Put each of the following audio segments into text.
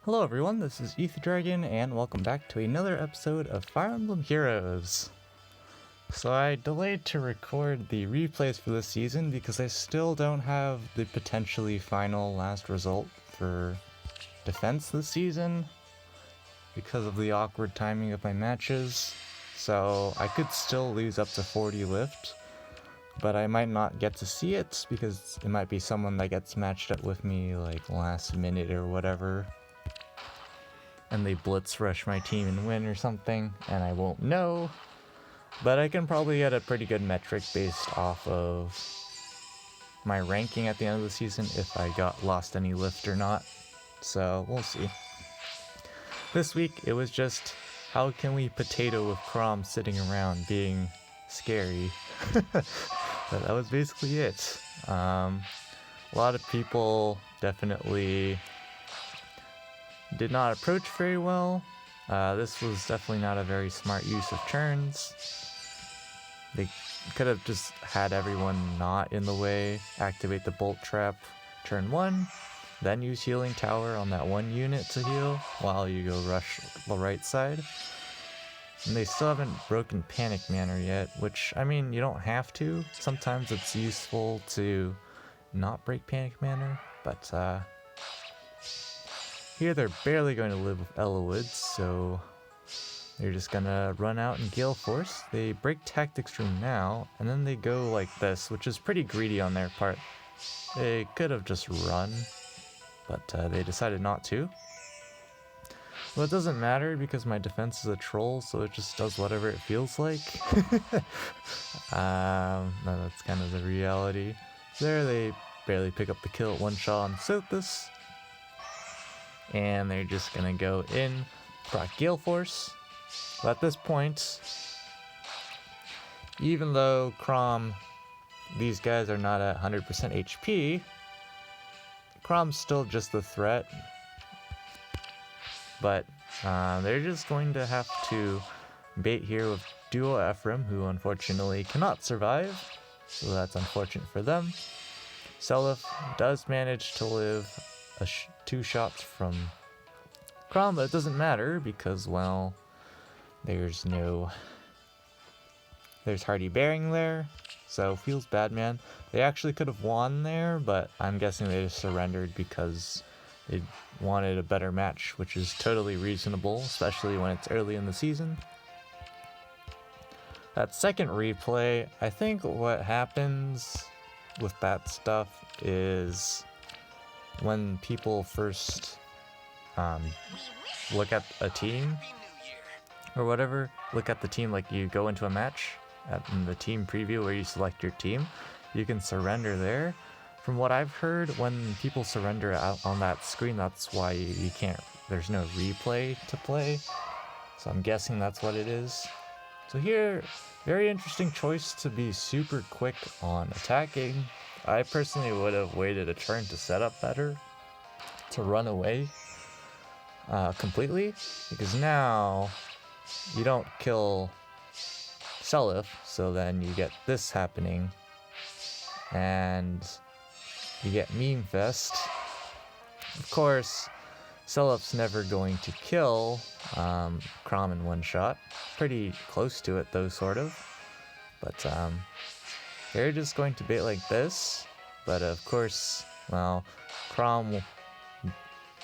Hello everyone, this is Dragon, and welcome back to another episode of Fire Emblem Heroes. So I delayed to record the replays for this season because I still don't have the potentially final last result for defense this season because of the awkward timing of my matches. So I could still lose up to 40 lift, but I might not get to see it because it might be someone that gets matched up with me like last minute or whatever, and they blitz rush my team and win or something, and I won't know. But I can probably get a pretty good metric based off of my ranking at the end of the season if I lost any lift or not. So we'll see. This week it was just, how can we potato with Chrom sitting around being scary? But that was basically it. A lot of people definitely did not approach very well. This was definitely not a very smart use of turns. They could have just had everyone not in the way, activate the bolt trap turn 1, then use healing tower on that one unit to heal while you go rush the right side. And they still haven't broken panic manner yet, which, I mean, you don't have to. Sometimes it's useful to not break panic manner, but here they're barely going to live with Eloids, so they're just gonna run out and Gale Force. They break Tactics Room now, and then they go like this, which is pretty greedy on their part. They could have just run, but they decided not to. Well, it doesn't matter because my defense is a troll, so it just does whatever it feels like. No, that's kind of the reality. There, they barely pick up the kill at one shot on Sothis. And they're just gonna go in, proc Gale Force. But at this point, even though Chrom, these guys are not at 100% HP, Chrom's still just the threat. But they're just going to have to bait here with Duo Ephraim, who unfortunately cannot survive, so that's unfortunate for them. Seliph does manage to live 2 shots from Chrom, but it doesn't matter because, well, there's Hardy Bearing there, so feels bad, man. They actually could have won there, but I'm guessing they just surrendered because they wanted a better match, which is totally reasonable, especially when it's early in the season. That second replay, I think what happens with that stuff is when people first look at a team or whatever, look at the team, like you go into a match in the team preview where you select your team, you can surrender there. From what I've heard, when people surrender out on that screen, that's why you can't, there's no replay to play. So I'm guessing that's what it is. So here, very interesting choice to be super quick on attacking. I personally would have waited a turn to set up better, to run away completely, because now you don't kill Seliph, so then you get this happening, and you get Meme Fest. Of course, Seliph's never going to kill Chrom in one shot. Pretty close to it though, sort of. But they're just going to bait like this. But of course, well, Chrom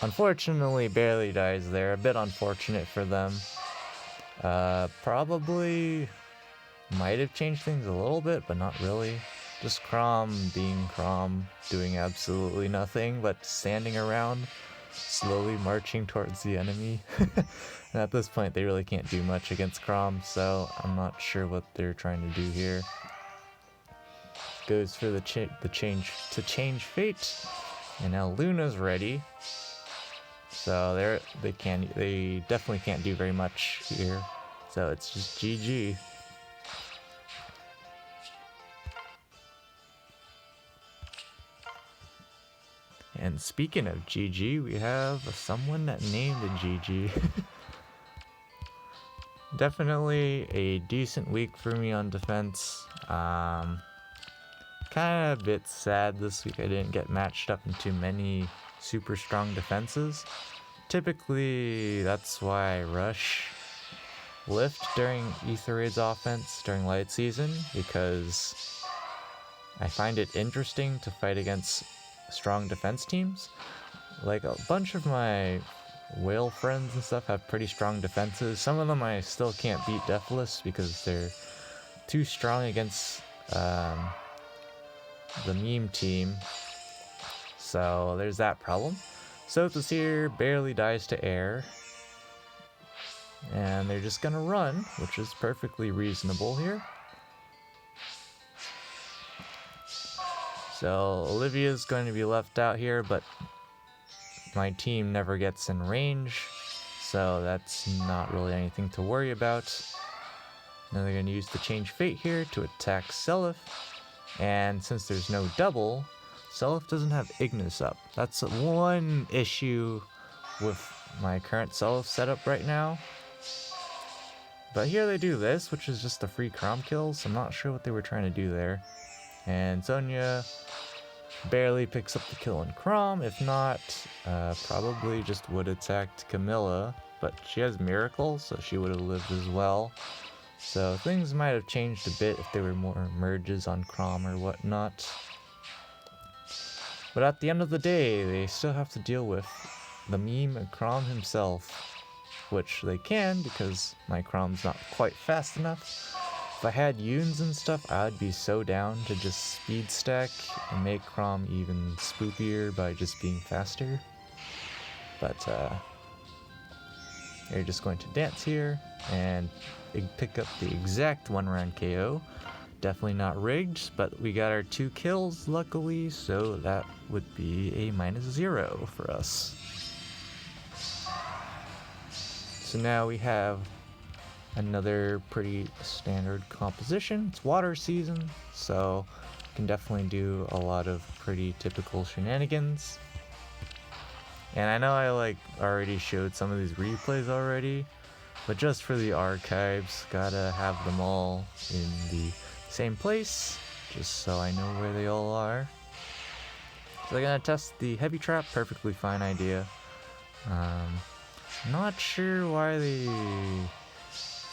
unfortunately barely dies there. A bit unfortunate for them. Probably might have changed things a little bit, but not really. Just Chrom being Chrom, doing absolutely nothing but standing around, slowly marching towards the enemy. And at this point, they really can't do much against Chrom, so I'm not sure what they're trying to do here. Goes for the change fate, and now Luna's ready. So they definitely can't do very much here. So it's just GG. And speaking of GG, we have someone named GG. Definitely a decent week for me on defense. Kind of a bit sad this week I didn't get matched up into many super strong defenses. typically that's why I rush Lift during Ether Raid's offense during light season, because I find it interesting to fight against strong defense teams. Like, a bunch of my whale friends and stuff have pretty strong defenses. Some of them I still can't beat Deathless because they're too strong against the meme team. So there's that problem. Sothis here barely dies to air. And they're just gonna run, which is perfectly reasonable here. So Olivia's going to be left out here, but my team never gets in range, so that's not really anything to worry about. Now they're going to use the Change Fate here to attack Seliph, and since there's no double, Seliph doesn't have Ignis up. That's one issue with my current Seliph setup right now. But here they do this, which is just a free Crom kill, so I'm not sure what they were trying to do there. And Sonya barely picks up the kill on Crom. If not, probably just would attacked Camilla, but she has Miracle, so she would have lived as well. So things might have changed a bit if there were more merges on Crom or whatnot. But at the end of the day, they still have to deal with the meme Crom himself, which they can because my Crom's not quite fast enough. If I had Yuns and stuff, I'd be so down to just speed stack and make Crom even spookier by just being faster. But they're just going to dance here and pick up the exact 1-round KO. Definitely not rigged, but we got our 2 kills luckily, so that would be a -0 for us. So now we have another pretty standard composition. It's water season, so you can definitely do a lot of pretty typical shenanigans. And I know I already showed some of these replays already, but just for the archives, gotta have them all in the same place, just so I know where they all are. So they're gonna test the heavy trap, perfectly fine idea. Not sure why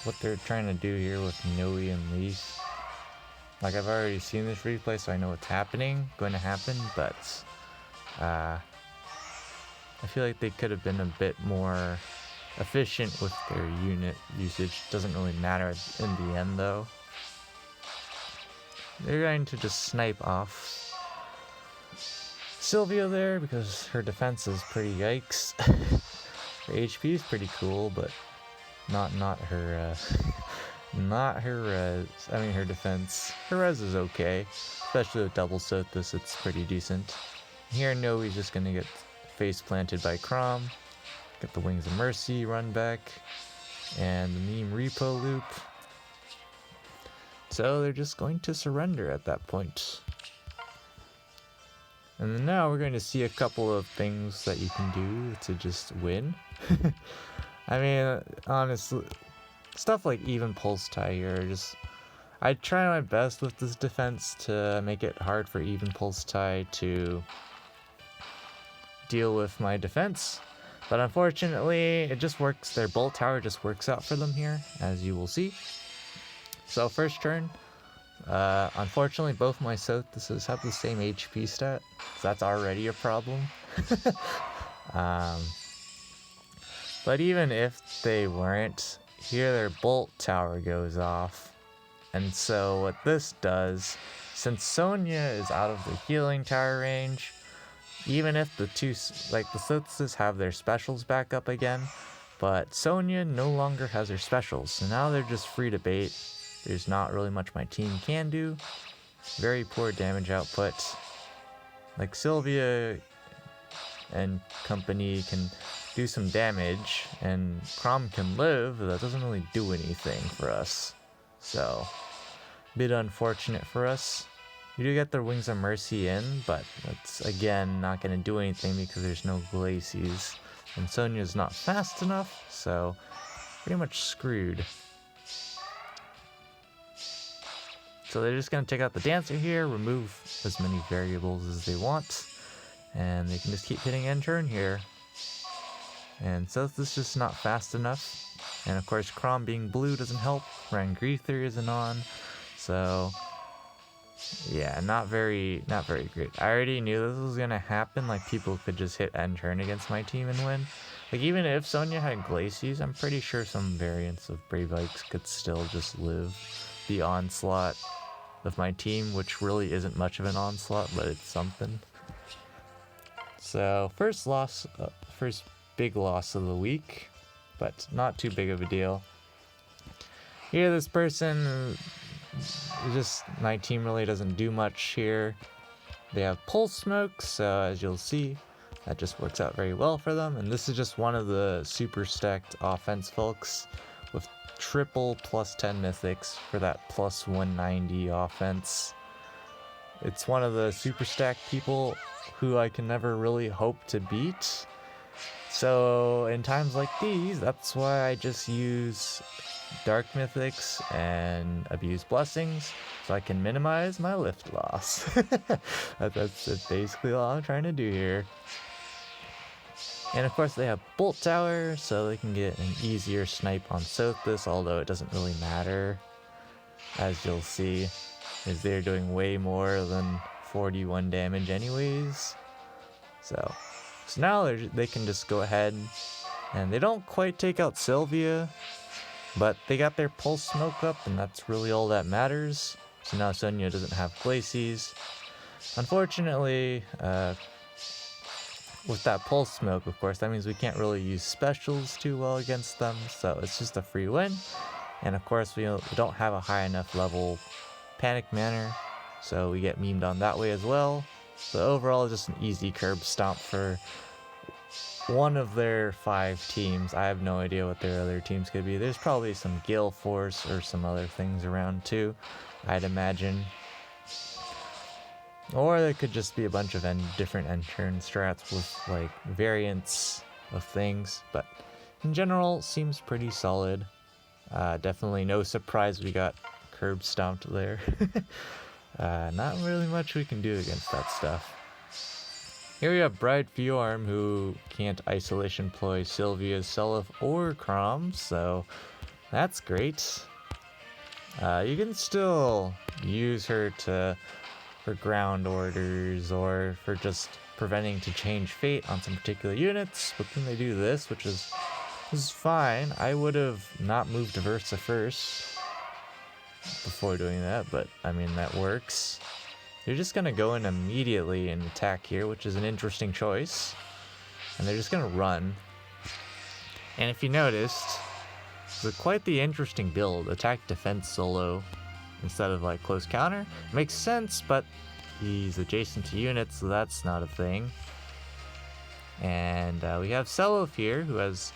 what they're trying to do here with Noe and Leaf. Like, I've already seen this replay, so I know what's going to happen, but I feel like they could have been a bit more efficient with their unit usage. Doesn't really matter in the end, though. They're going to just snipe off Sylvia there because her defense is pretty yikes. Her HP is pretty cool, but not her not her res. I mean her defense. Her res is okay, especially with double Sothis. It's pretty decent. Here Noe's just gonna get face planted by Crom. Get the Wings of Mercy run back, and the meme repo loop. So they're just going to surrender at that point. And then now we're going to see a couple of things that you can do to just win. I mean, honestly, stuff like even pulse tie here, I try my best with this defense to make it hard for even pulse tie to deal with my defense. But unfortunately, it just works. Their bolt tower just works out for them here, as you will see. So first turn, unfortunately both my Sothises have the same HP stat, so that's already a problem. But even if they weren't, here their bolt tower goes off. And so what this does, since Sonya is out of the healing tower range, even if the Sothises have their specials back up again, but Sonya no longer has her specials, so now they're just free to bait. There's not really much my team can do. Very poor damage output. Like Sylvia and company can do some damage, and Crom can live, but that doesn't really do anything for us. So, a bit unfortunate for us. We do get the Wings of Mercy in, but that's again not going to do anything because there's no Glacies. And Sonya's not fast enough, so pretty much screwed. So they're just going to take out the Dancer here, remove as many variables as they want, and they can just keep hitting end turn here. And so this is just not fast enough. And of course, Chrom being blue doesn't help. Rangreether isn't on. So yeah, not very great. I already knew this was gonna happen. Like, people could just hit end turn against my team and win. Like, even if Sonya had Glacies, I'm pretty sure some variants of Brave Ikes could still just live the onslaught of my team, which really isn't much of an onslaught, but it's something. So first big loss of the week, but not too big of a deal. Here, this person, my team really doesn't do much here. They have Pulse Smoke, so as you'll see, that just works out very well for them. And this is just one of the super stacked offense folks with triple +10 mythics for that +190 offense. It's one of the super stacked people who I can never really hope to beat. So in times like these, that's why I just use Dark Mythics and abuse Blessings, so I can minimize my lift loss. That's basically all I'm trying to do here. And of course they have Bolt Tower, so they can get an easier snipe on Sothis, although it doesn't really matter. As you'll see, is they're doing way more than 41 damage anyways. So now they can just go ahead, and they don't quite take out Sylvia, but they got their Pulse Smoke up, and that's really all that matters. So now Sonya doesn't have Glacies. Unfortunately, with that Pulse Smoke, of course, that means we can't really use specials too well against them, so it's just a free win. And of course, we don't have a high enough level Panic Manor, so we get memed on that way as well. So overall, just an easy curb stomp for one of their 5 teams. I have no idea what their other teams could be. There's probably some Gale Force or some other things around too, I'd imagine. Or there could just be a bunch of different end turn strats with like variants of things, but in general, seems pretty solid. Definitely no surprise we got curb stomped there. Not really much we can do against that stuff. Here we have Bride Fjorm, who can't isolation ploy Sylvia, Seliph, or Chrom, so that's great. You can still use her for ground orders or for just preventing to change fate on some particular units, but then they do this, which is fine. I would have not moved Versa first before doing that, but I mean, that works. They're just gonna go in immediately and attack here, which is an interesting choice. And they're just gonna run. And if you noticed, it's quite the interesting build. Attack, defense, solo, instead of like close counter. Makes sense, but he's adjacent to units, so that's not a thing. And we have Seliph here, who has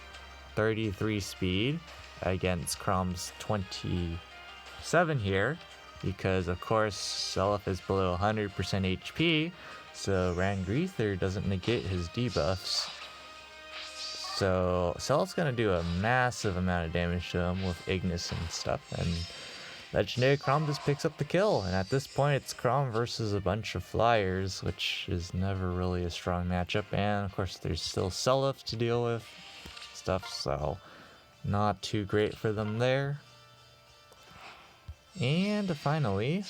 33 speed against Chrom's 27 here, because of course Seliph is below 100% HP, so Rangreether doesn't negate his debuffs. So Seliph's gonna do a massive amount of damage to him with Ignis and stuff, and Legendary Chrom just picks up the kill. And at this point, it's Chrom versus a bunch of flyers, which is never really a strong matchup. And of course, there's still Seliph to deal with stuff, so not too great for them there. And finally,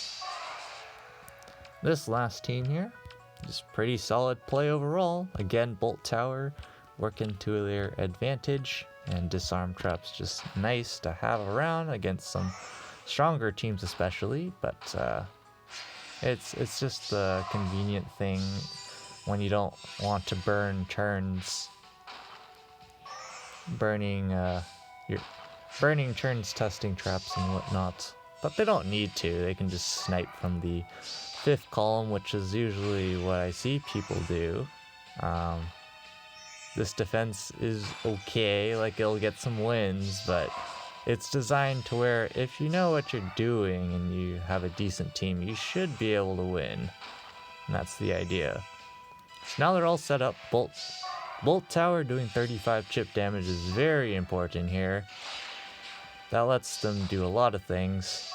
this last team here, just pretty solid play overall. Again, Bolt Tower working to their advantage, and Disarm Traps just nice to have around against some stronger teams especially, but it's just a convenient thing when you don't want to burn turns, burning turns testing traps and whatnot. But they don't need to. They can just snipe from the 5th column, which is usually what I see people do. This defense is okay, like it'll get some wins, but it's designed to where if you know what you're doing and you have a decent team, you should be able to win. And that's the idea. So now they're all set up. Bolt Tower doing 35 chip damage is very important here. That lets them do a lot of things.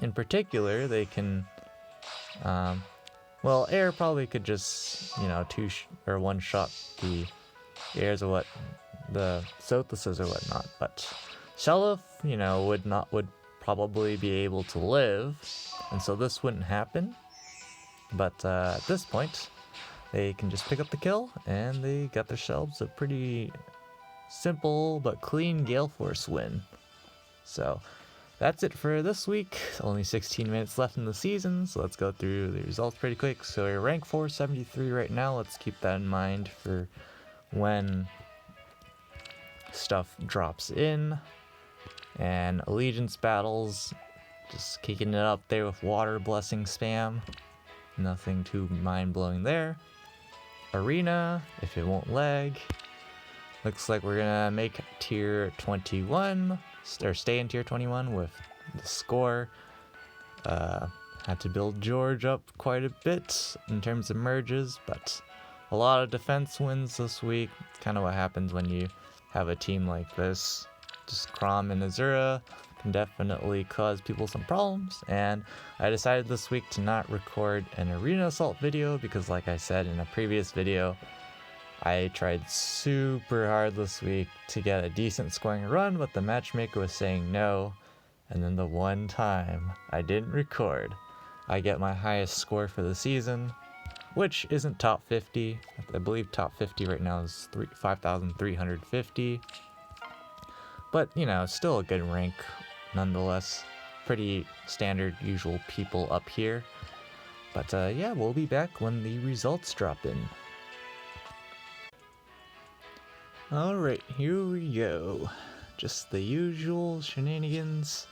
In particular, they can, well, Air probably could just, one-shot the ears or what, the Sothis or whatnot. But Shelif, would probably be able to live, and so this wouldn't happen. But at this point, they can just pick up the kill, and they got themselves a pretty simple but clean Gale Force win. So that's it for this week. Only 16 minutes left in the season, so let's go through the results pretty quick. So we're rank 473 right now. Let's keep that in mind for when stuff drops in. And Allegiance battles, just kicking it up there with water blessing spam. Nothing too mind-blowing there. Arena, if it won't lag. Looks like we're gonna make tier 21, or stay in tier 21 with the score. Had to build George up quite a bit in terms of merges, but a lot of defense wins this week. Kind of what happens when you have a team like this. Just Chrom and Azura can definitely cause people some problems, and I decided this week to not record an Arena Assault video because, like I said in a previous video, I tried super hard this week to get a decent scoring run, but the matchmaker was saying no, and then the one time I didn't record, I get my highest score for the season, which isn't top 50. I believe top 50 right now is 5,350. But, still a good rank nonetheless. Pretty standard, usual people up here. But yeah, we'll be back when the results drop in. Alright, here we go. Just the usual shenanigans.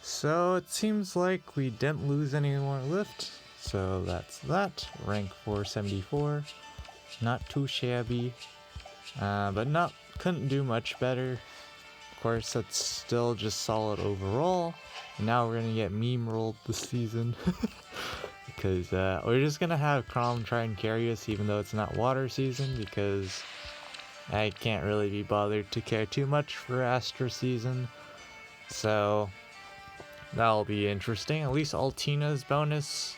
So it seems like we didn't lose any more lift. So that's that. Rank 474. Not too shabby. But couldn't do much better. Of course, that's still just solid overall. And now we're gonna get meme rolled this season. Because we're just gonna have Chrom try and carry us even though it's not water season, because I can't really be bothered to care too much for Astra season. So that'll be interesting. At least Altina's bonus.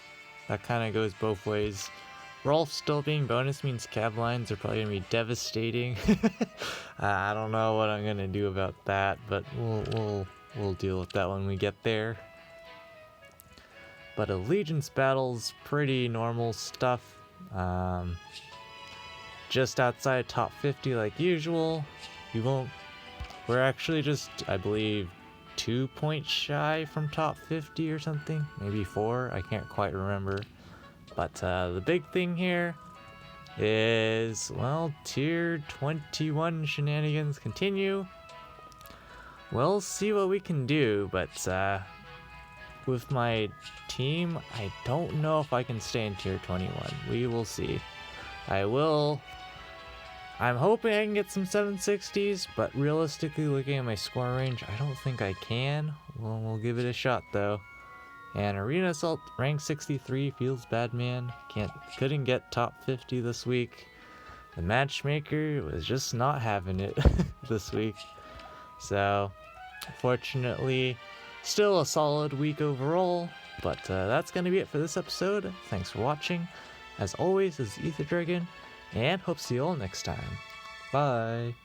That kind of goes both ways. Rolf still being bonus means cav lines are probably gonna be devastating. I don't know what I'm gonna do about that, but we'll deal with that when we get there. But Allegiance battles, pretty normal stuff. Just outside top 50 like usual. We're actually just, I believe, 2 points shy from top 50 or something. Maybe 4, I can't quite remember. But the big thing here is, well, tier 21 shenanigans continue. We'll see what we can do, but with my team, I don't know if I can stay in tier 21. We will see. I'm hoping I can get some 760s, but realistically, looking at my score range, I don't think I can. Well, we'll give it a shot, though. And Arena Assault rank 63 feels bad, man. Couldn't get top 50 this week. The matchmaker was just not having it this week. So, fortunately, still a solid week overall. But that's going to be it for this episode. Thanks for watching. As always, this is Ether Dragon, and hope to see you all next time. Bye!